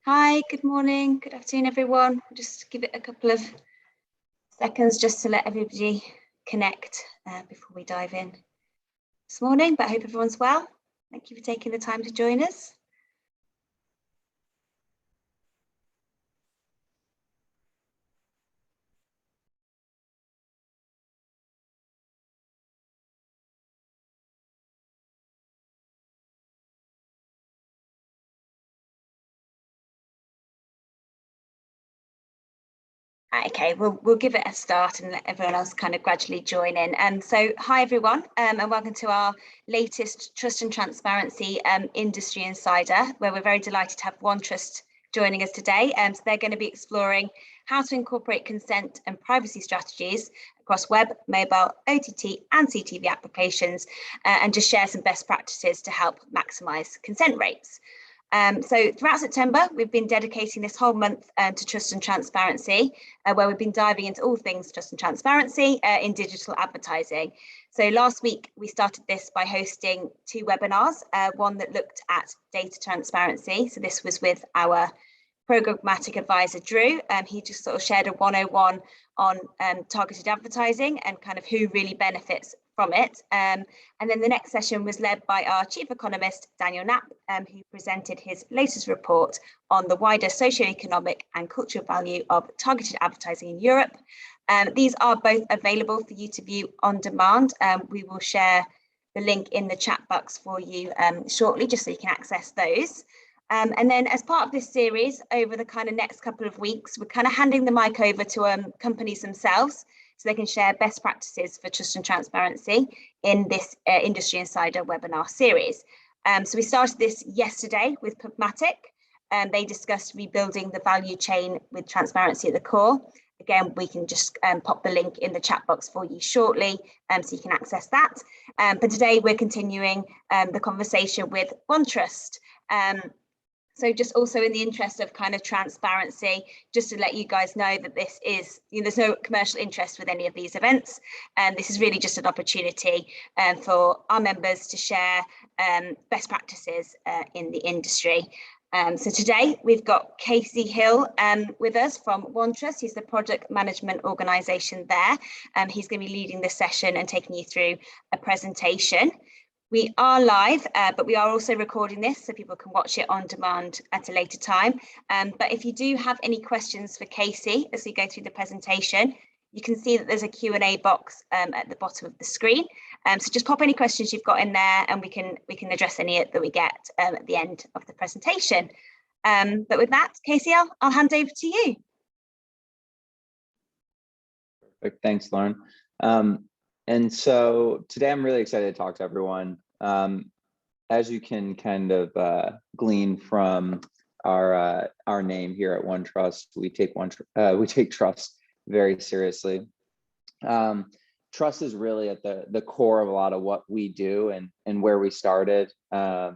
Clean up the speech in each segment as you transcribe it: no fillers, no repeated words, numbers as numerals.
Hi, good morning, good afternoon, everyone. I'll just give it a couple of seconds just to let everybody connect before we dive in this morning, but I hope everyone's well. Thank you for taking the time to join us. Okay, we'll give it a start and let everyone else kind of gradually join in. So hi everyone, and welcome to our latest Trust and Transparency Industry Insider, where we're very delighted to have OneTrust joining us today. So they're going to be exploring how to incorporate consent and privacy strategies across web, mobile, OTT and CTV applications, and just share some best practices to help maximise consent rates. So throughout September, we've been dedicating this whole month to trust and transparency, where we've been diving into all things trust and transparency in digital advertising. So last week, we started this by hosting 2 webinars, one that looked at data transparency. So this was with our programmatic advisor, Drew. He just sort of shared a 101 on targeted advertising and kind of who really benefits from it. And then the next session was led by our chief economist, Daniel Knapp, who presented his latest report on the wider socioeconomic and cultural value of targeted advertising in Europe. These are both available for you to view on demand. We will share the link in the chat box for you shortly, just so you can access those. And then as part of this series, over the kind of next couple of weeks, we're kind of handing the mic over to companies themselves so they can share best practices for trust and transparency in this Industry Insider webinar series. So we started this yesterday with Pubmatic. They discussed rebuilding the value chain with transparency at the core. Again, we can just pop the link in the chat box for you shortly so you can access that. But today we're continuing the conversation with OneTrust. So just also in the interest of kind of transparency, just to let you guys know that this is, there's no commercial interest with any of these events. And this is really just an opportunity for our members to share best practices in the industry. So today we've got Casey Hill with us from OneTrust. He's the project management organisation there. He's going to be leading this session and taking you through a presentation. We are live, but we are also recording this so people can watch it on demand at a later time. But if you do have any questions for Casey as we go through the presentation, you can see that there's a Q&A box at the bottom of the screen. So just pop any questions you've got in there and we can address any that we get at the end of the presentation. But with that, Casey, I'll hand over to you. Perfect. Thanks, Lauren. And so today I'm really excited to talk to everyone. As you can kind of glean from our name here at OneTrust, we take trust very seriously. Trust is really at the core of a lot of what we do and where we started. I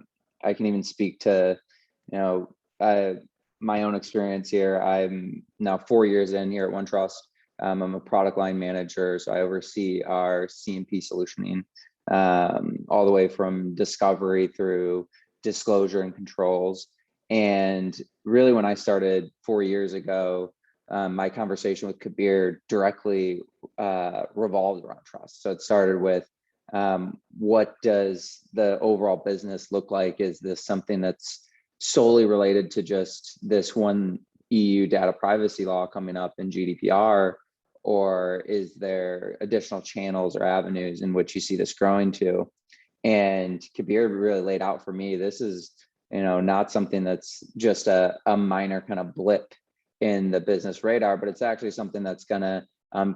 can even speak to my own experience here. I'm now 4 years in here at OneTrust. I'm a product line manager, so I oversee our CMP solutioning, all the way from discovery through disclosure and controls. And really, when I started 4 years ago, my conversation with Kabir directly revolved around trust. So it started with, what does the overall business look like? Is this something that's solely related to just this one EU data privacy law coming up in GDPR? Or is there additional channels or avenues in which you see this growing to? And Kabir really laid out for me, this is, not something that's just a minor kind of blip in the business radar, but it's actually something that's going to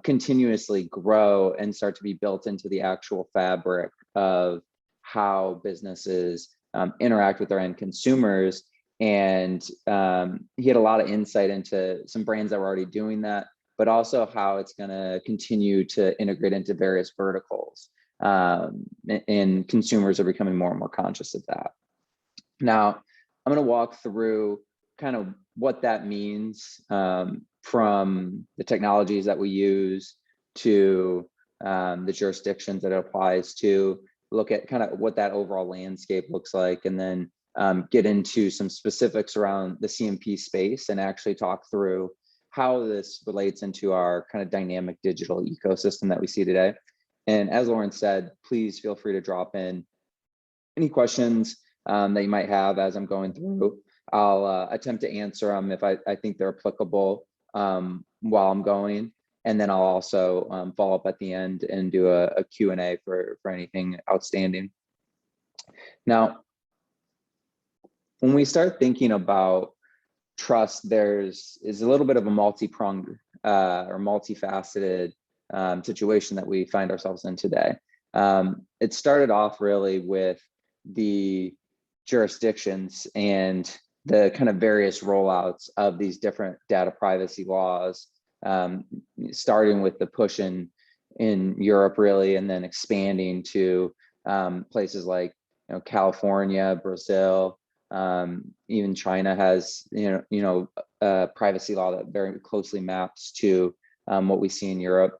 continuously grow and start to be built into the actual fabric of how businesses interact with their end consumers. And he had a lot of insight into some brands that were already doing that, but also how it's going to continue to integrate into various verticals. And consumers are becoming more and more conscious of that. Now, I'm going to walk through kind of what that means from the technologies that we use to the jurisdictions that it applies to, look at kind of what that overall landscape looks like, and then get into some specifics around the CMP space and actually talk through how this relates into our kind of dynamic digital ecosystem that we see today. And as Lauren said, please feel free to drop in any questions that you might have as I'm going through. I'll attempt to answer them if I think they're applicable while I'm going. And then I'll also follow up at the end and do a Q&A for anything outstanding. Now, when we start thinking about trust, is a little bit of a multi-pronged or multifaceted situation that we find ourselves in today. It started off really with the jurisdictions and the kind of various rollouts of these different data privacy laws, starting with the push in Europe really, and then expanding to places like California, Brazil, even China has a privacy law that very closely maps to what we see in Europe.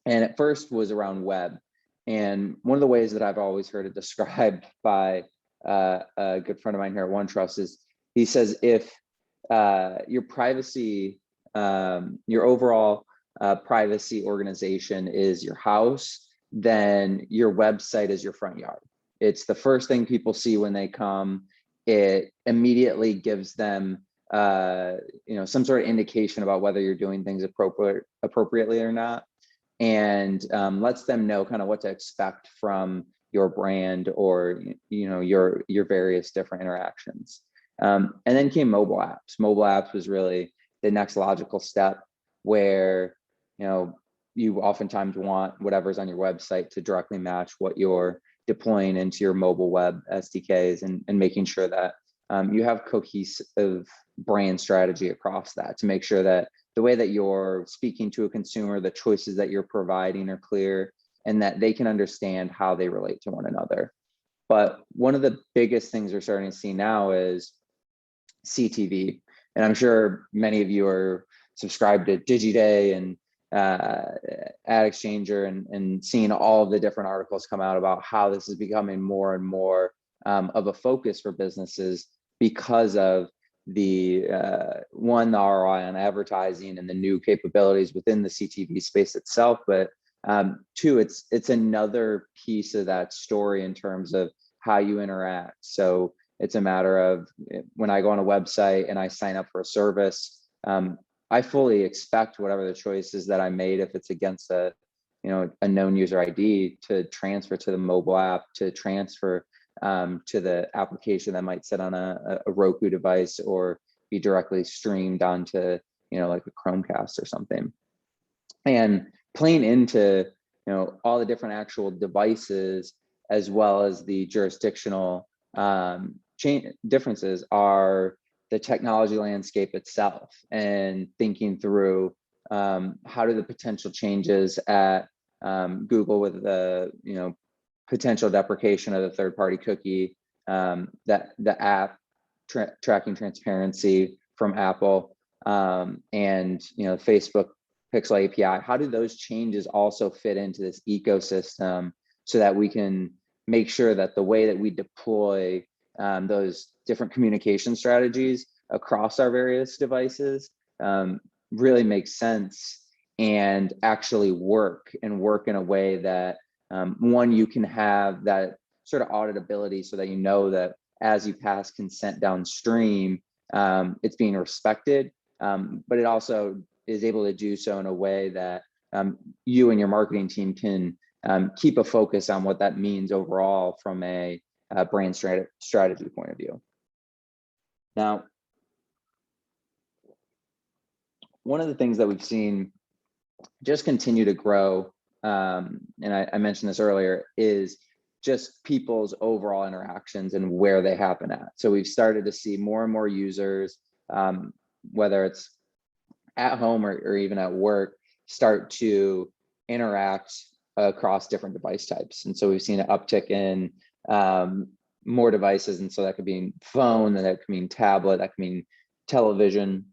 And at first was around web. And one of the ways that I've always heard it described by a good friend of mine here at OneTrust is, he says, if your privacy, your overall privacy organization is your house, then your website is your front yard. It's the first thing people see when they come. It immediately gives them some sort of indication about whether you're doing things appropriately or not, and lets them know kind of what to expect from your brand or your various different interactions. And then came mobile apps. Mobile apps was really the next logical step, where you oftentimes want whatever's on your website to directly match what you're deploying into your mobile web SDKs, and making sure that you have cohesive brand strategy across that, to make sure that the way that you're speaking to a consumer, the choices that you're providing are clear, and that they can understand how they relate to one another. But one of the biggest things we're starting to see now is CTV. And I'm sure many of you are subscribed to DigiDay and Ad Exchanger, and seeing all of the different articles come out about how this is becoming more and more of a focus for businesses because of the one, the ROI on advertising and the new capabilities within the CTV space itself, but two, it's another piece of that story in terms of how you interact. So it's a matter of, when I go on a website and I sign up for a service, I fully expect whatever the choice is that I made, if it's against a known user ID, to transfer to the mobile app, to transfer to the application that might sit on a Roku device, or be directly streamed onto like a Chromecast or something. And playing into all the different actual devices, as well as the jurisdictional differences, are the technology landscape itself, and thinking through how do the potential changes at Google with the potential deprecation of the third-party cookie, that the app tracking transparency from Apple, and Facebook Pixel API, how do those changes also fit into this ecosystem, so that we can make sure that the way that we deploy those different communication strategies across our various devices really makes sense, and actually work in a way that one, you can have that sort of auditability, so that that as you pass consent downstream, it's being respected, but it also is able to do so in a way that you and your marketing team can keep a focus on what that means overall from a brand strategy point of view. Now, one of the things that we've seen just continue to grow, and I mentioned this earlier, is just people's overall interactions and where they happen at. So we've started to see more and more users, whether it's at home or even at work, start to interact across different device types. And so we've seen an uptick in more devices. And so that could mean phone, that could mean tablet, that could mean television.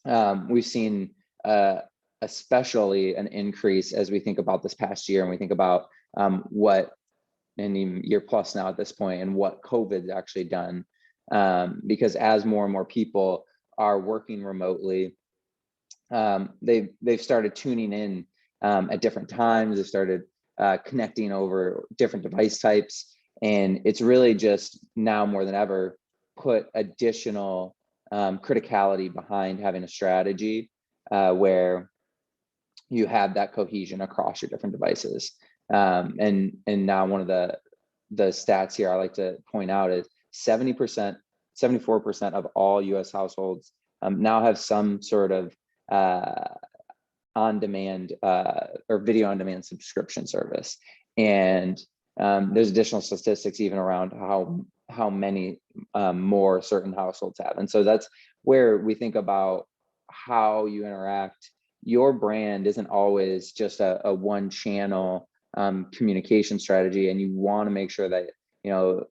We've seen especially an increase as we think about this past year, and we think about what and even year plus now at this point, and what COVID's actually done. Because as more and more people are working remotely, they've started tuning in at different times. They started connecting over different device types, and it's really just now more than ever put additional criticality behind having a strategy where you have that cohesion across your different devices. And now one of the stats here I like to point out is 70%, 74% of all US households now have some sort of on-demand or video on-demand subscription service. And there's additional statistics even around how many more certain households have. And so that's where we think about how you interact. Your brand isn't always just a one channel communication strategy, and you want to make sure that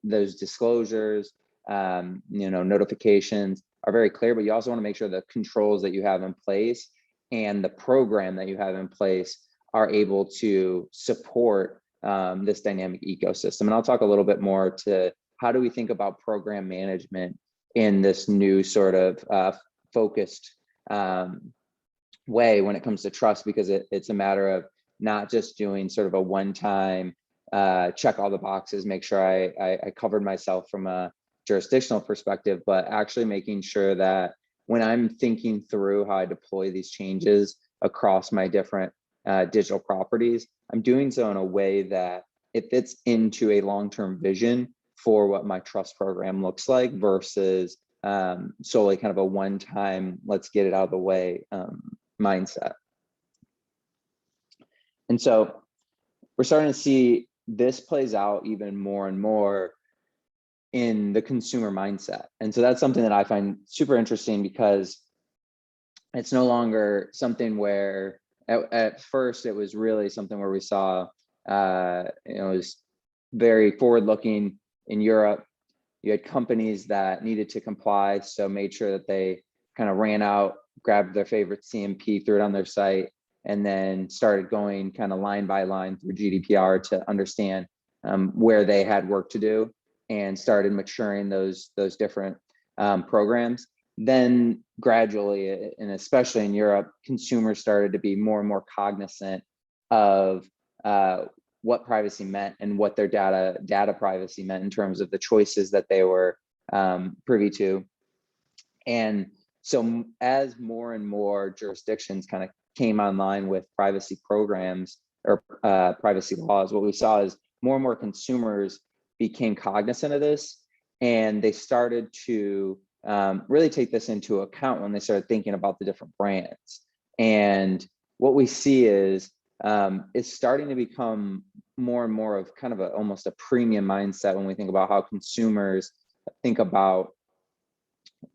those disclosures, notifications are very clear, but you also want to make sure the controls that you have in place and the program that you have in place are able to support this dynamic ecosystem. And I'll talk a little bit more to how do we think about program management in this new sort of focused way when it comes to trust, because it's a matter of not just doing sort of a one-time check all the boxes, make sure I covered myself from a jurisdictional perspective, but actually making sure that when I'm thinking through how I deploy these changes across my different digital properties, I'm doing so in a way that it fits into a long-term vision for what my trust program looks like versus solely kind of a one-time, let's get it out of the way mindset. And so we're starting to see this plays out even more and more in the consumer mindset. And so that's something that I find super interesting, because it's no longer something where at first it was really something where we saw it was very forward looking in Europe. You had companies that needed to comply, so made sure that they kind of ran out, grabbed their favorite CMP, threw it on their site, and then started going kind of line by line through GDPR to understand where they had work to do, and started maturing those different programs. Then gradually, and especially in Europe, consumers started to be more and more cognizant of what privacy meant and what their data privacy meant in terms of the choices that they were privy to. And so as more and more jurisdictions kind of came online with privacy programs or privacy laws, what we saw is more and more consumers became cognizant of this, and they started to really take this into account when they started thinking about the different brands. And what we see is it's starting to become more and more of kind of almost a premium mindset when we think about how consumers think about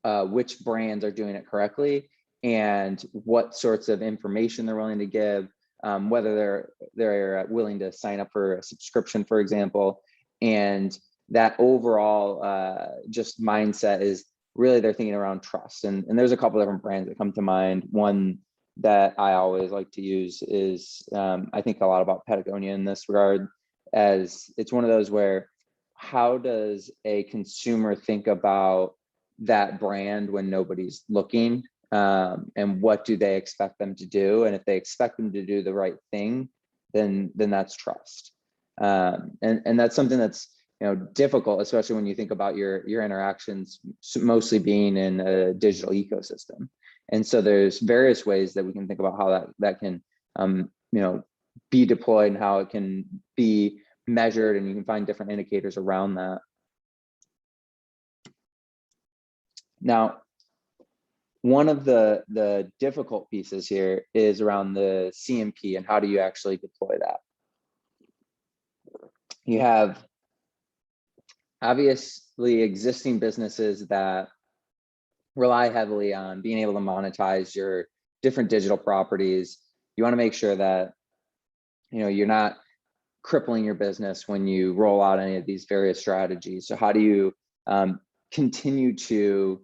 which brands are doing it correctly and what sorts of information they're willing to give, whether they're willing to sign up for a subscription, for example. And that overall just mindset is really they're thinking around trust. And there's a couple different brands that come to mind. One that I always like to use is I think a lot about Patagonia in this regard, as it's one of those where how does a consumer think about that brand when nobody's looking, and what do they expect them to do? And if they expect them to do the right thing, then that's trust. And that's something that's difficult, especially when you think about your interactions mostly being in a digital ecosystem. And so there's various ways that we can think about how that can be deployed and how it can be measured, and you can find different indicators around that. Now, one of the difficult pieces here is around the CMP and how do you actually deploy that. You have obviously existing businesses that rely heavily on being able to monetize your different digital properties. You want to make sure that you're not crippling your business when you roll out any of these various strategies. So how do you continue to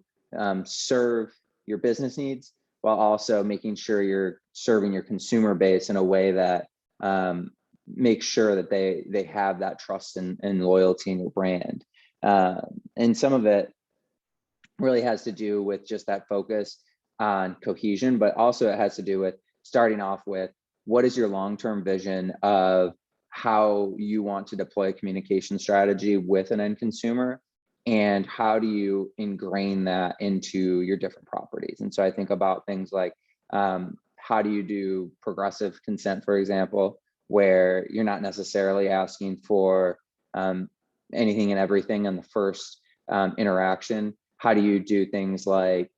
serve your business needs while also making sure you're serving your consumer base in a way that make sure that they have that trust and loyalty in your brand. And some of it really has to do with just that focus on cohesion, but also it has to do with starting off with what is your long-term vision of how you want to deploy a communication strategy with an end consumer, and how do you ingrain that into your different properties. And so I think about things like how do you do progressive consent, for example, where you're not necessarily asking for anything and everything on the first interaction. How do you do things like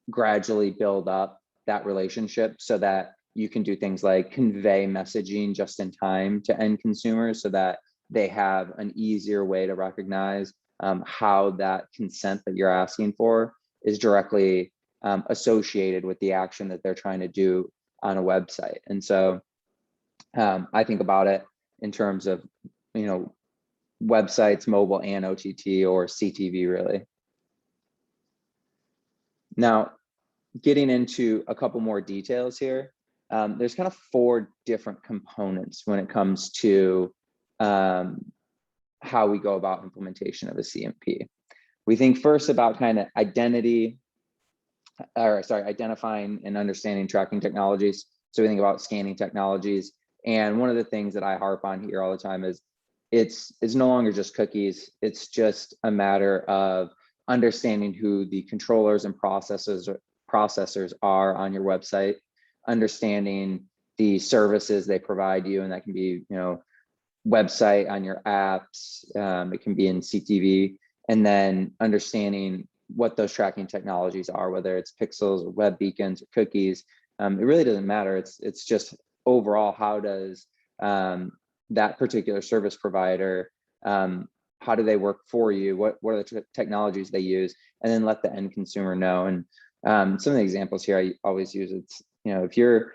gradually build up that relationship so that you can do things like convey messaging just in time to end consumers so that they have an easier way to recognize how that consent that you're asking for is directly associated with the action that they're trying to do on a website. And so I think about it in terms of, websites, mobile and OTT, or CTV really. Now, getting into a couple more details here, there's kind of 4 different components when it comes to how we go about implementation of a CMP. We think first about kind of identifying and understanding tracking technologies. So we think about scanning technologies. And one of the things that I harp on here all the time is it's no longer just cookies. It's just a matter of understanding who the controllers and processors are on your website, understanding the services they provide you, and that can be, website on your apps, it can be in CTV, and then understanding what those tracking technologies are, whether it's pixels or web beacons or cookies. It really doesn't matter. It's just overall, how does that particular service provider, how do they work for you? What are the technologies they use? And then let the end consumer know. And some of the examples here I always use, it's, if you're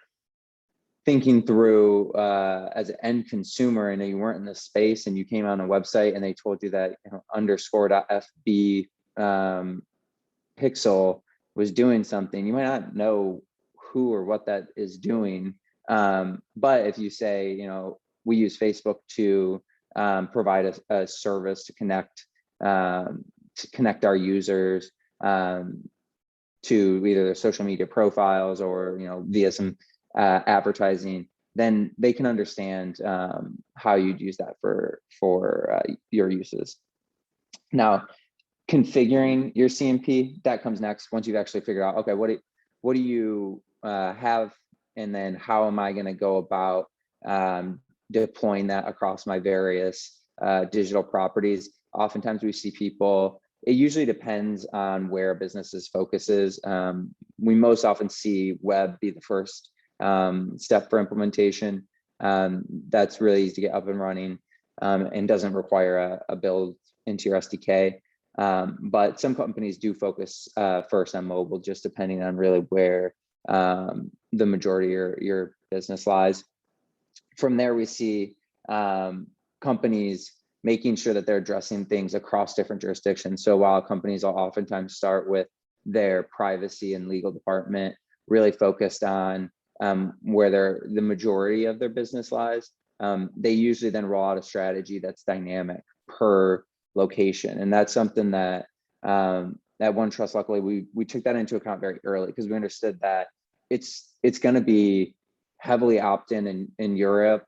thinking through as an end consumer and you weren't in this space and you came on a website and they told you that underscore.fb pixel was doing something, you might not know who or what that is doing. But if you say, we use Facebook to provide a service to connect our users to either their social media profiles or via some advertising, then they can understand how you'd use that for your uses. Now, configuring your CMP, that comes next once you've actually figured out, okay, what do you have, and then how am I going to go about deploying that across my various digital properties. Oftentimes we see people, it usually depends on where a business's focus is. We most often see web be the first step for implementation. That's really easy to get up and running and doesn't require a build into your SDK. But some companies do focus first on mobile, just depending on really where the majority of your business lies. From there, we see companies making sure that they're addressing things across different jurisdictions. So while companies will oftentimes start with their privacy and legal department, really focused on where the majority of their business lies, they usually then roll out a strategy that's dynamic per location. And that's something that at OneTrust, luckily, we took that into account very early, because we understood that it's going to be heavily opt-in in Europe,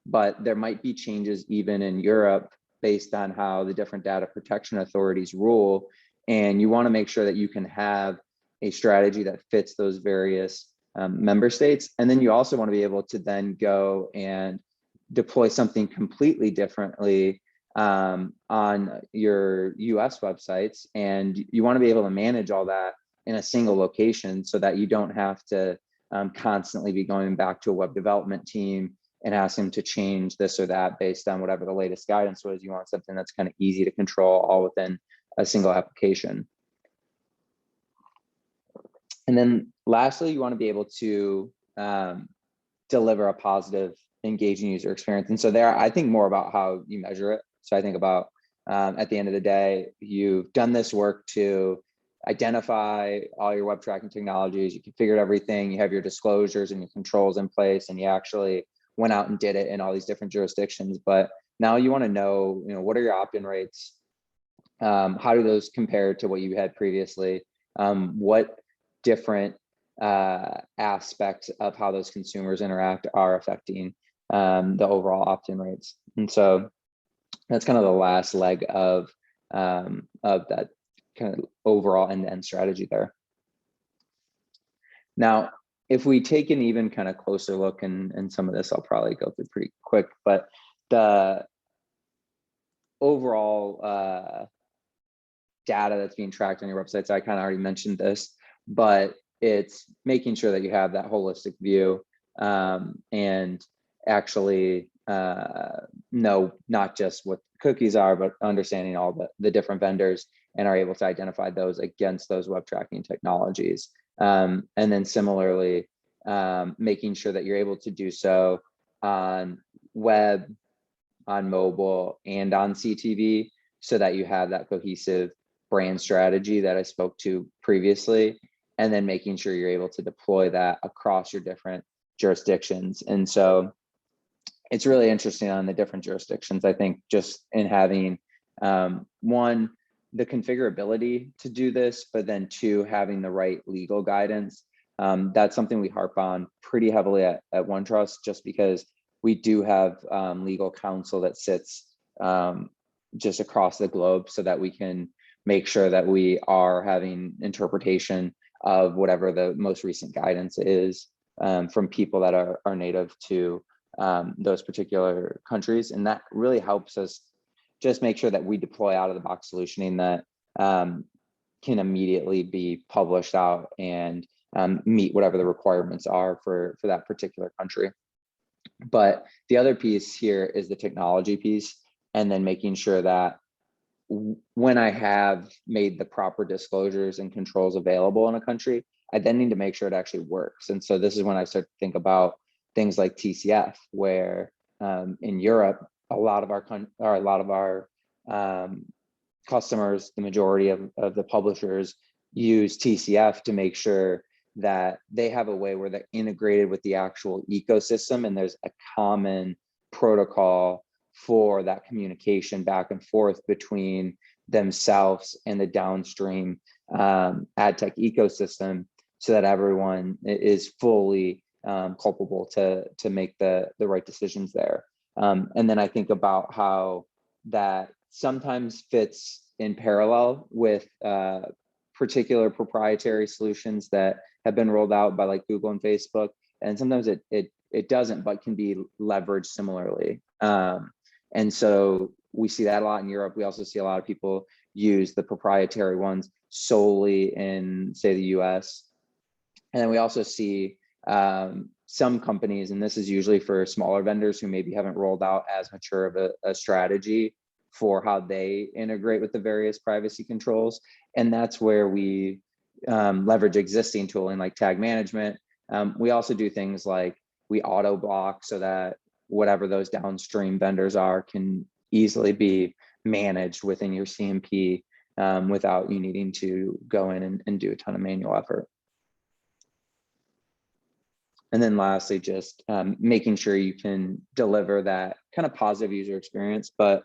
but there might be changes even in Europe based on how the different data protection authorities rule. And you want to make sure that you can have a strategy that fits those various member states. And then you also want to be able to then go and deploy something completely differently on your US websites. And you want to be able to manage all that in a single location so that you don't have to constantly be going back to a web development team and ask them to change this or that based on whatever the latest guidance was. You want something that's kind of easy to control all within a single application. And then lastly, you want to be able to deliver a positive, engaging user experience. And so there, I think more about how you measure it. So I think about at the end of the day, you've done this work to identify all your web tracking technologies, you configured everything, you have your disclosures and your controls in place, and you actually went out and did it in all these different jurisdictions. But now you want to know, what are your opt-in rates? How do those compare to what you had previously? What different aspects of how those consumers interact are affecting the overall opt-in rates? And so that's kind of the last leg of that kind of overall end-to-end strategy there. Now, if we take an even kind of closer look, and some of this I'll probably go through pretty quick, but the overall data that's being tracked on your websites, I kind of already mentioned this, but it's making sure that you have that holistic view and actually know not just what cookies are, but understanding all the different vendors and are able to identify those against those web tracking technologies. And then similarly, making sure that you're able to do so on web, on mobile, and on CTV, so that you have that cohesive brand strategy that I spoke to previously, and then making sure you're able to deploy that across your different jurisdictions. And so it's really interesting on the different jurisdictions, I think, just in having one, the configurability to do this, but then two, having the right legal guidance. That's something we harp on pretty heavily at OneTrust, just because we do have legal counsel that sits just across the globe, so that we can make sure that we are having interpretation of whatever the most recent guidance is from people that are native to those particular countries. And that really helps us just make sure that we deploy out of the box solutioning that can immediately be published out and meet whatever the requirements are for that particular country. But the other piece here is the technology piece, and then making sure that when I have made the proper disclosures and controls available in a country, I then need to make sure it actually works. And so this is when I start to think about things like TCF, where in Europe, a lot of our customers, the majority of the publishers, use TCF to make sure that they have a way where they're integrated with the actual ecosystem, and there's a common protocol for that communication back and forth between themselves and the downstream ad tech ecosystem, so that everyone is fully culpable to make the right decisions there. And then I think about how that sometimes fits in parallel with particular proprietary solutions that have been rolled out by like Google and Facebook, and sometimes it doesn't, but can be leveraged similarly. And so we see that a lot in Europe. We also see a lot of people use the proprietary ones solely in, say, the US. And then we also see some companies, and this is usually for smaller vendors who maybe haven't rolled out as mature of a strategy for how they integrate with the various privacy controls. And that's where we leverage existing tooling like tag management. We also do things like we auto block, so that whatever those downstream vendors are can easily be managed within your CMP without you needing to go in and do a ton of manual effort. And then lastly, just making sure you can deliver that kind of positive user experience. But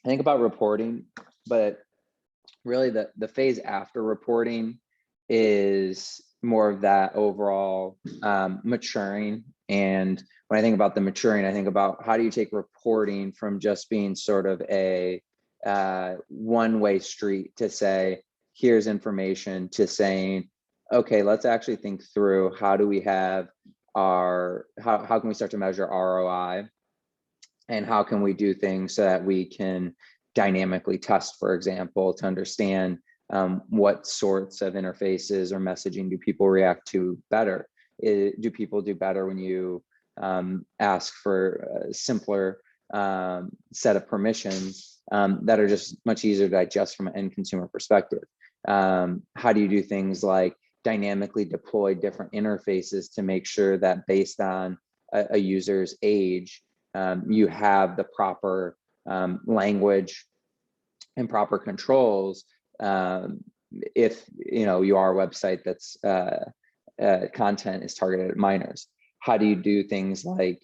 I think about reporting, but really the phase after reporting is more of that overall maturing. And when I think about the maturing, I think about how do you take reporting from just being sort of a one-way street to say, here's information, to saying, okay, let's actually think through how do we have how can we start to measure ROI, and how can we do things so that we can dynamically test, for example, to understand what sorts of interfaces or messaging do people react to better? Do people do better when you ask for a simpler set of permissions that are just much easier to digest from an end consumer perspective? How do you do things like dynamically deploy different interfaces to make sure that based on a user's age, you have the proper language and proper controls if you are a website that's content is targeted at minors? How do you do things like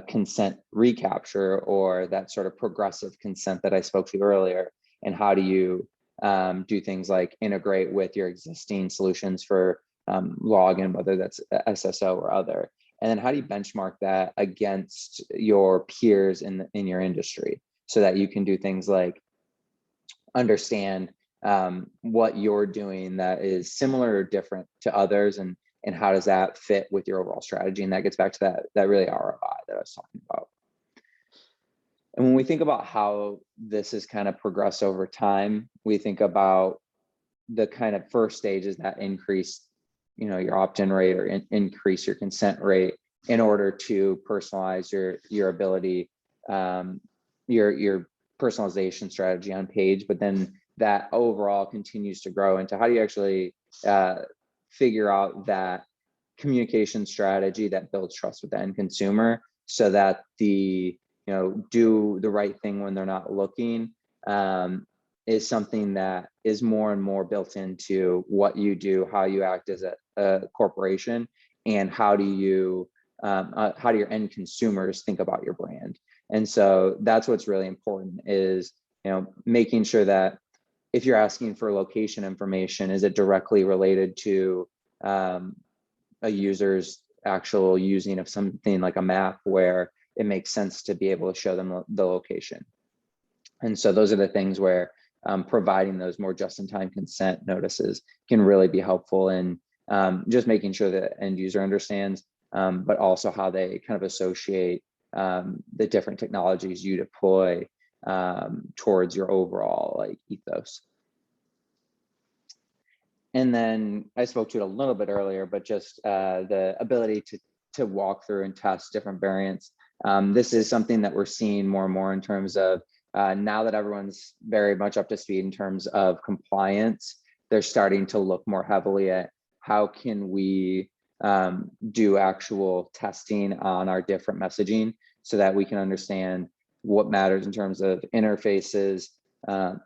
consent recapture, or that sort of progressive consent that I spoke to earlier? And how do you do things like integrate with your existing solutions for login, whether that's SSO or other? And then how do you benchmark that against your peers in your industry, so that you can do things like understand what you're doing that is similar or different to others, and how does that fit with your overall strategy? And that gets back to that really ROI that I was talking about. And when we think about how this has kind of progressed over time, we think about the kind of first stage is that increase, your opt-in rate, or increase your consent rate in order to personalize your ability, your personalization strategy on page. But then that overall continues to grow into how do you actually figure out that communication strategy that builds trust with the end consumer, so that the do the right thing when they're not looking is something that is more and more built into what you do, how you act as a corporation, and how do your end consumers think about your brand. And so that's what's really important, is making sure that if you're asking for location information, is it directly related to a user's actual using of something like a map, where it makes sense to be able to show them the location. And so those are the things where providing those more just-in-time consent notices can really be helpful in just making sure that end user understands, but also how they kind of associate the different technologies you deploy towards your overall ethos. And then I spoke to it a little bit earlier, but just the ability to walk through and test different variants. This is something that we're seeing more and more in terms of now that everyone's very much up to speed in terms of compliance, they're starting to look more heavily at how can we do actual testing on our different messaging, so that we can understand what matters in terms of interfaces. Are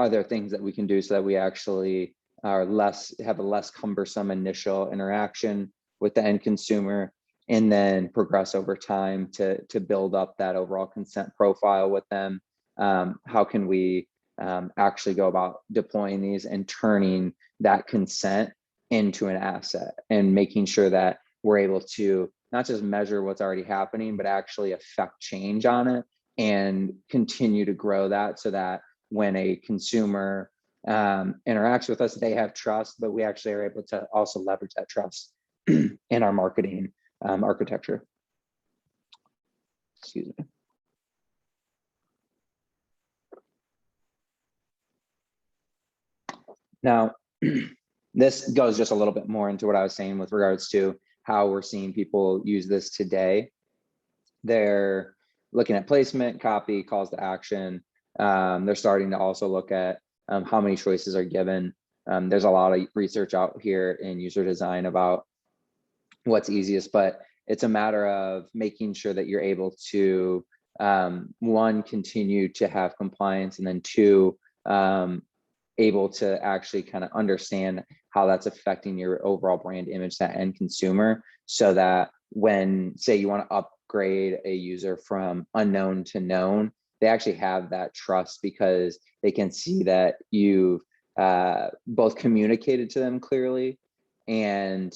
there things that we can do so that we actually have a less cumbersome initial interaction with the end consumer, and then progress over time to build up that overall consent profile with them? How can we actually go about deploying these and turning that consent into an asset, and making sure that we're able to not just measure what's already happening, but actually affect change on it and continue to grow that, so that when a consumer interacts with us, they have trust, but we actually are able to also leverage that trust in our marketing architecture. Excuse me. Now, this goes just a little bit more into what I was saying with regards to how we're seeing people use this today. They're looking at placement, copy, calls to action. They're starting to also look at how many choices are given. There's a lot of research out here in user design about what's easiest, but it's a matter of making sure that you're able to, one, continue to have compliance, and then two, able to actually kind of understand how that's affecting your overall brand image, that end consumer, so that when, say, you want to upgrade a user from unknown to known, they actually have that trust, because they can see that you've both communicated to them clearly, and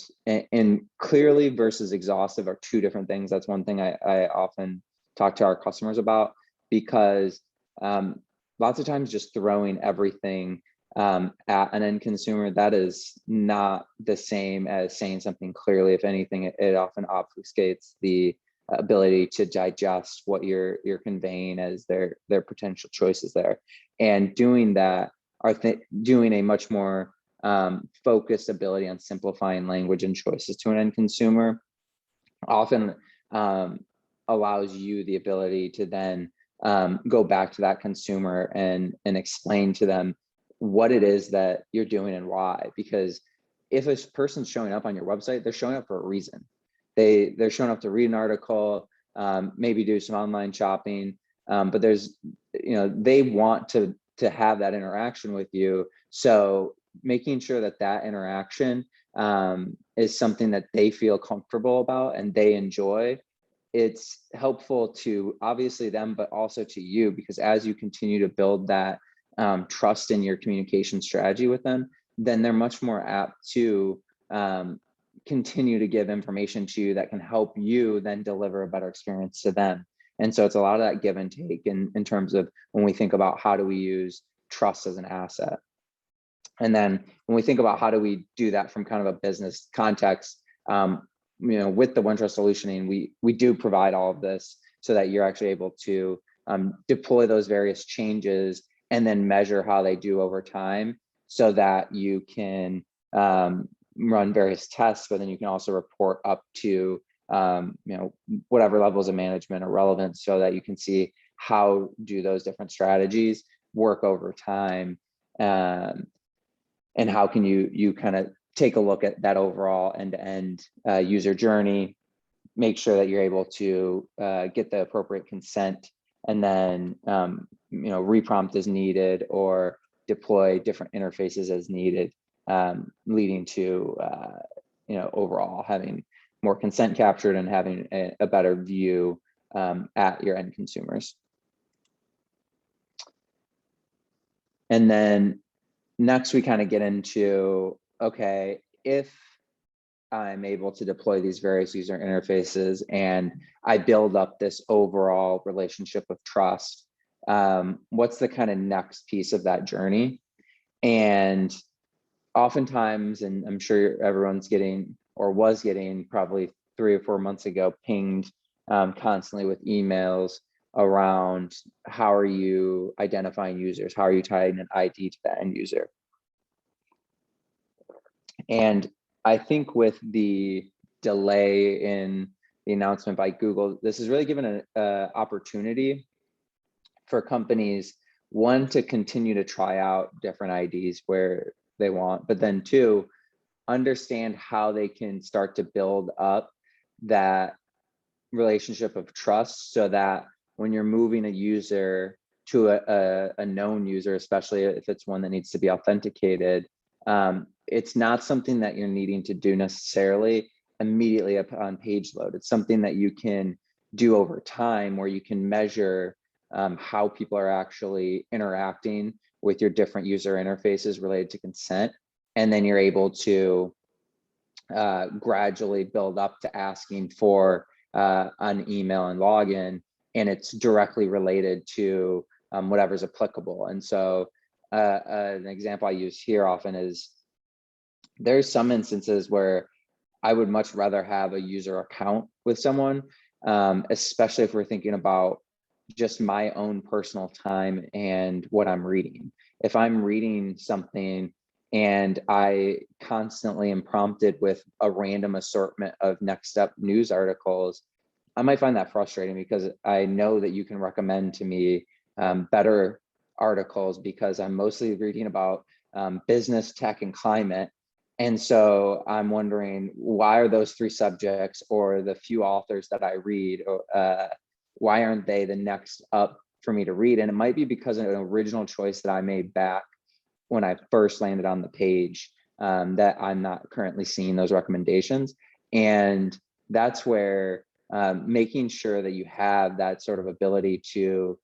clearly versus exhaustive are two different things. That's one thing I often talk to our customers about, because lots of times just throwing everything at an end consumer, that is not the same as saying something clearly. If anything, it often obfuscates the ability to digest what you're conveying as their potential choices there. And doing that, doing a much more focused ability on simplifying language and choices to an end consumer often allows you the ability to then go back to that consumer and explain to them what it is that you're doing and why. Because if a person's showing up on your website, they're showing up for a reason. They're showing up to read an article, maybe do some online shopping, but there's, they want to have that interaction with you. So making sure that interaction is something that they feel comfortable about and they enjoy, it's helpful to obviously them, but also to you, because as you continue to build that trust in your communication strategy with them, then they're much more apt to continue to give information to you that can help you then deliver a better experience to them. And so it's a lot of that give and take in terms of when we think about how do we use trust as an asset. And then when we think about how do we do that from kind of a business context, with the OneTrust solutioning, we do provide all of this so that you're actually able to deploy those various changes and then measure how they do over time, so that you can run various tests, but then you can also report up to whatever levels of management are relevant, so that you can see how do those different strategies work over time, and how can you kind of take a look at that overall end-to-end user journey, make sure that you're able to get the appropriate consent, and then reprompt as needed or deploy different interfaces as needed, leading to overall having more consent captured and having a better view at your end consumers. And then next we kind of get into, okay, if I'm able to deploy these various user interfaces and I build up this overall relationship of trust, what's the kind of next piece of that journey? And oftentimes, and I'm sure everyone's getting or was getting probably 3 or 4 months ago, pinged constantly with emails around how are you identifying users? How are you tying an ID to the end user? And I think with the delay in the announcement by Google, this has really given an opportunity for companies, one, to continue to try out different IDs where they want, but then two, understand how they can start to build up that relationship of trust, so that when you're moving a user to a known user, especially if it's one that needs to be authenticated, it's not something that you're needing to do necessarily immediately upon page load. It's something that you can do over time, where you can measure how people are actually interacting with your different user interfaces related to consent. And then you're able to gradually build up to asking for an email and login, and it's directly related to whatever's applicable. And so an example I use here often is, there's some instances where I would much rather have a user account with someone, especially if we're thinking about just my own personal time and what I'm reading. If I'm reading something and I constantly am prompted with a random assortment of next up news articles, I might find that frustrating, because I know that you can recommend to me better articles, because I'm mostly reading about business, tech, and climate. And so I'm wondering, why are those 3 subjects, or the few authors that I read, why aren't they the next up for me to read? And it might be because of an original choice that I made back when I first landed on the page, that I'm not currently seeing those recommendations. And that's where making sure that you have that sort of ability to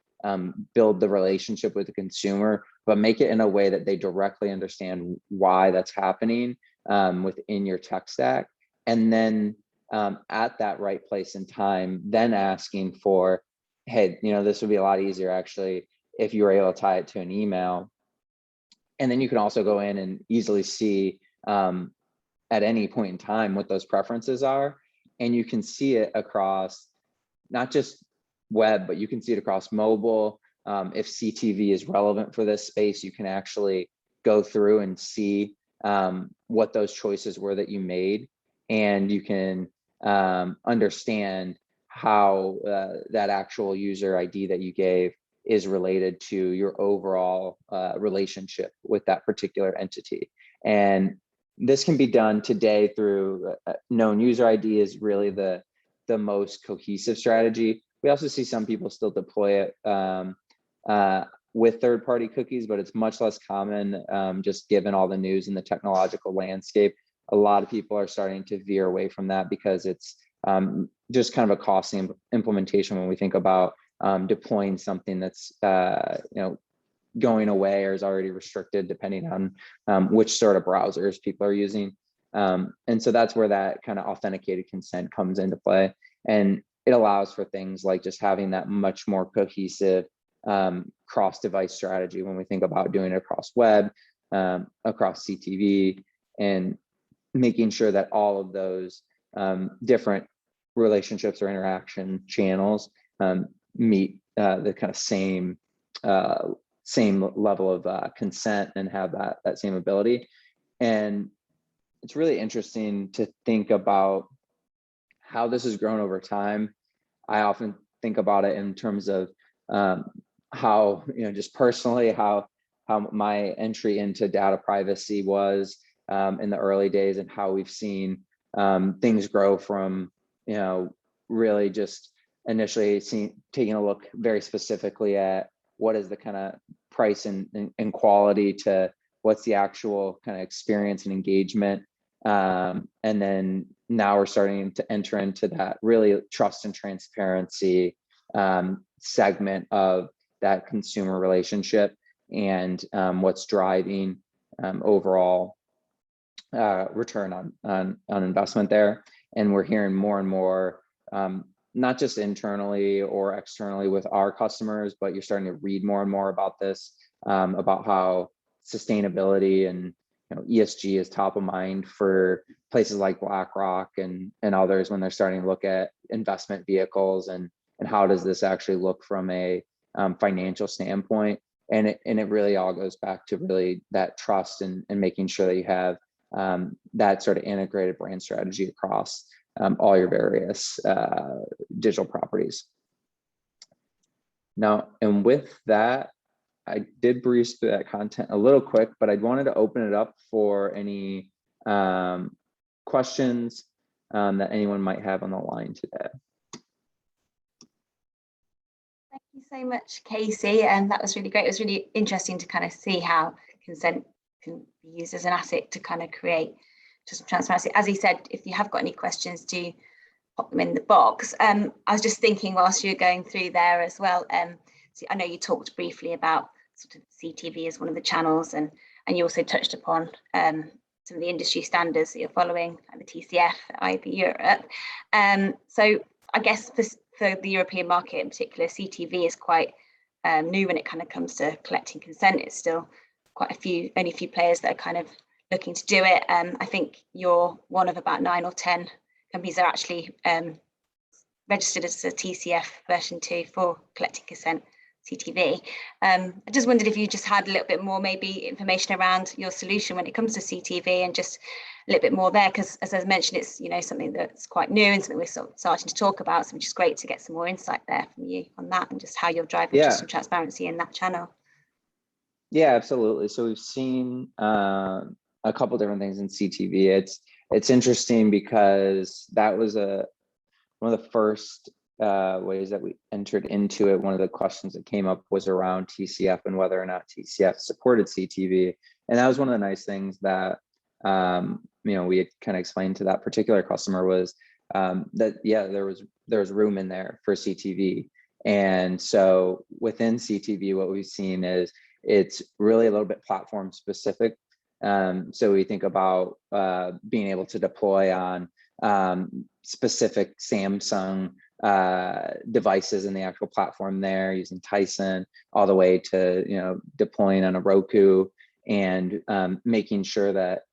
build the relationship with the consumer, but make it in a way that they directly understand why that's happening within your tech stack. And then at that right place and time, then asking for, hey, this would be a lot easier actually if you were able to tie it to an email. And then you can also go in and easily see at any point in time what those preferences are. And you can see it across not just web, but you can see it across mobile. If CTV is relevant for this space, you can actually go through and see what those choices were that you made. And you can understand how that actual user ID that you gave is related to your overall relationship with that particular entity. And this can be done today through known user ID is really the most cohesive strategy. We also see some people still deploy it with third-party cookies, but it's much less common just given all the news in the technological landscape a lot of people are starting to veer away from that because it's just kind of a costly implementation when we think about deploying something that's going away or is already restricted depending on which sort of browsers people are using. And so that's where that kind of authenticated consent comes into play. And it allows for things like just having that much more cohesive cross-device strategy when we think about doing it across web, across CTV, and making sure that all of those different relationships or interaction channels meet the kind of same level of consent and have that same ability. And it's really interesting to think about how this has grown over time. I often think about it in terms of how, just personally, how my entry into data privacy was in the early days, and how we've seen things grow from, really just initially taking a look very specifically at what is the kind of price and quality to what's the actual kind of experience and engagement. And then now we're starting to enter into that really trust and transparency segment of that consumer relationship, and what's driving overall return on investment there. And we're hearing more and more, not just internally or externally with our customers, but you're starting to read more and more about this, about how sustainability and ESG is top of mind for places like BlackRock and others when they're starting to look at investment vehicles, and how does this actually look from a financial standpoint. And it really all goes back to really that trust and making sure that you have that sort of integrated brand strategy across all your various digital properties. Now, and with that, I did breeze through that content a little quick, but I wanted to open it up for any questions that anyone might have on the line today. Thank you so much, Casey. And that was really great. It was really interesting to kind of see how consent can be used as an asset to kind of create just transparency. As he said, if you have got any questions, do pop them in the box. I was just thinking whilst you were going through there as well. So I know you talked briefly about sort of CTV as one of the channels, and you also touched upon some of the industry standards that you're following, like the TCF, IB Europe. So I guess for the European market in particular, CTV is quite new when it kind of comes to collecting consent. It's still only a few players that are kind of looking to do it. I think you're one of about 9 or 10 companies that are actually registered as a TCF version 2 for collecting consent CTV. I just wondered if you just had a little bit more maybe information around your solution when it comes to CTV, and just a little bit more there, because as I mentioned, it's something that's quite new and something we're sort of starting to talk about, so which is great to get some more insight there from you on that, and just how you're driving just some transparency in that channel. Yeah, absolutely. So we've seen a couple different things in CTV. It's interesting because that was one of the first ways that we entered into it. One of the questions that came up was around TCF and whether or not TCF supported CTV. And that was one of the nice things that we had kind of explained to that particular customer was that there was room in there for CTV. And so within CTV, what we've seen is it's really a little bit platform specific. So we think about being able to deploy on specific Samsung devices in the actual platform there, using Tyson, all the way to deploying on a Roku, and making sure that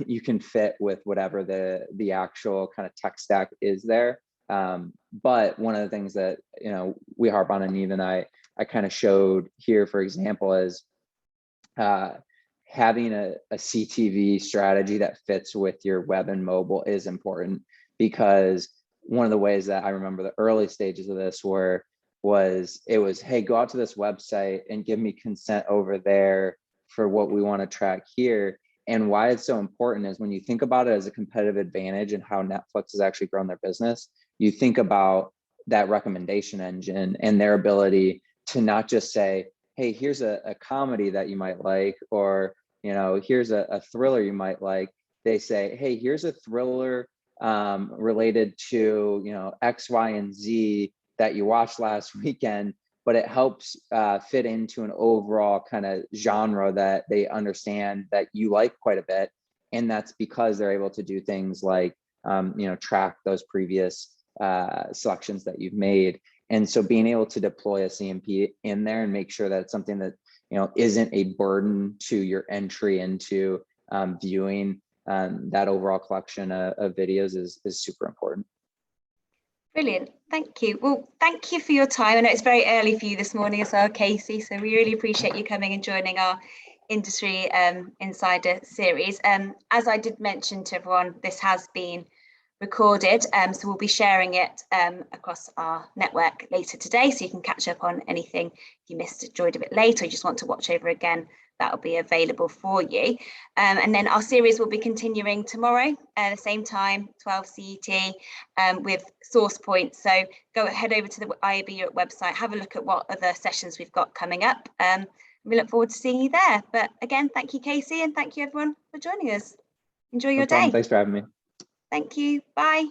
you can fit with whatever the actual kind of tech stack is there. But one of the things that we harp on, and even I kind of showed here, for example, is having a CTV strategy that fits with your web and mobile is important, because one of the ways that I remember the early stages of this was hey, go out to this website and give me consent over there for what we want to track here. And why it's so important is when you think about it as a competitive advantage and how Netflix has actually grown their business, you think about that recommendation engine and their ability to not just say, hey, here's a comedy that you might like, or here's a thriller you might like. they say, hey, here's a thriller related to, you know, X, Y, and Z that you watched last weekend, but it helps fit into an overall kind of genre that they understand that you like quite a bit. And that's because they're able to do things like, you know, track those previous selections that you've made. And so being able to deploy a CMP in there and make sure that it's something that, you know, isn't a burden to your entry into viewing that overall collection of videos is super important. Brilliant, thank you. Well, thank you for your time. I know it's very early for you this morning as well, Casey, so we really appreciate you coming and joining our Industry Insider series. As I did mention to everyone, this has been recorded, so we'll be sharing it across our network later today, so you can catch up on anything if you missed, joined a bit late, or you just want to watch over again. That will be available for you. And then our series will be continuing tomorrow at the same time, 12 CET, with source points. So head over to the IAB Europe website, have a look at what other sessions we've got coming up. We look forward to seeing you there. But again, thank you, Casey, and thank you everyone for joining us. Enjoy your day. Thanks for having me. Thank you. Bye.